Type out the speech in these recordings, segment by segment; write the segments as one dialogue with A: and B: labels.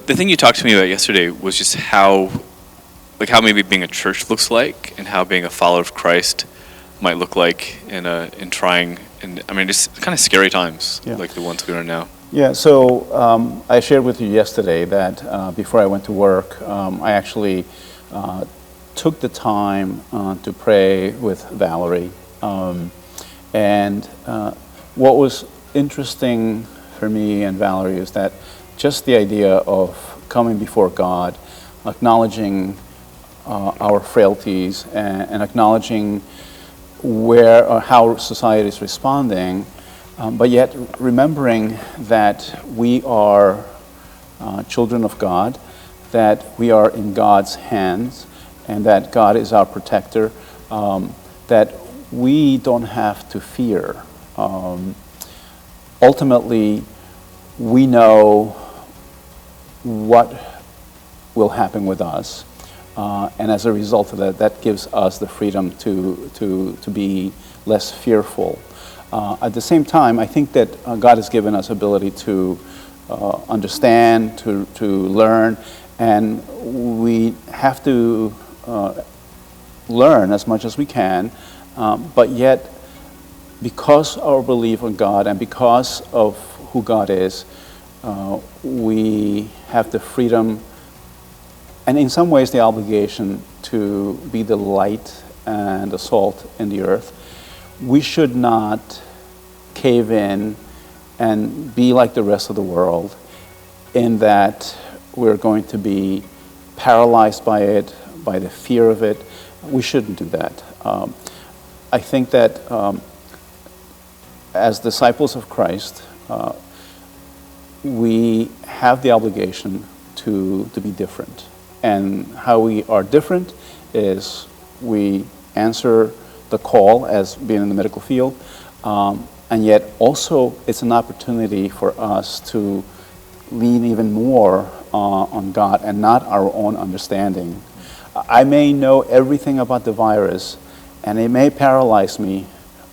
A: the thing you talked to me about yesterday was just how maybe being a church looks like, and how being a follower of Christ might look like in trying, and I mean, just kind of scary times,
B: Yeah.
A: like the ones we're in now.
B: Yeah, so I shared with you yesterday that before I went to work, I actually took the time to pray with Valerie. And what was interesting for me and Valerie is that just the idea of coming before God, acknowledging our frailties, and acknowledging where or how society is responding, but yet remembering that we are children of God, that we are in God's hands, and that God is our protector, that we don't have to fear. Ultimately, we know what will happen with us, and as a result of that, that gives us the freedom to be less fearful. At the same time, I think that God has given us ability to understand, to learn, and we have to learn as much as we can, but yet, because our belief in God and because of who God is, we have the freedom and in some ways the obligation to be the light and the salt in the earth. We should not cave in and be like the rest of the world in that we're going to be paralyzed by it, by the fear of it. We shouldn't do that. I think that as disciples of Christ, we have the obligation to be different. And how we are different is we answer the call as being in the medical field, and yet also it's an opportunity for us to lean even more on God and not our own understanding. I may know everything about the virus, and it may paralyze me,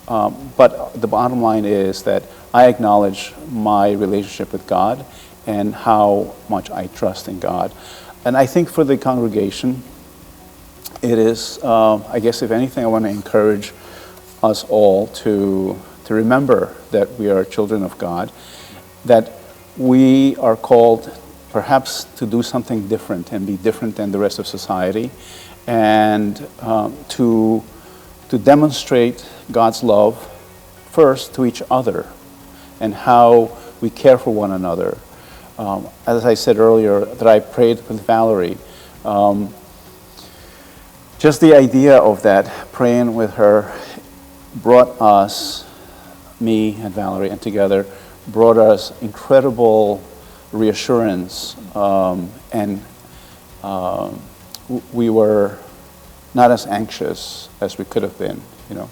B: but the bottom line is that I acknowledge my relationship with God and how much I trust in God. And I think for the congregation, it is, I guess if anything, I want to encourage us all to remember that we are children of God, that we are called perhaps to do something different and be different than the rest of society, and to demonstrate God's love first to each other and how we care for one another. As I said earlier, that I prayed with Valerie, just the idea of that, praying with her, brought us, me and Valerie, and together, brought us incredible reassurance, and we were not as anxious as we could have been, you know.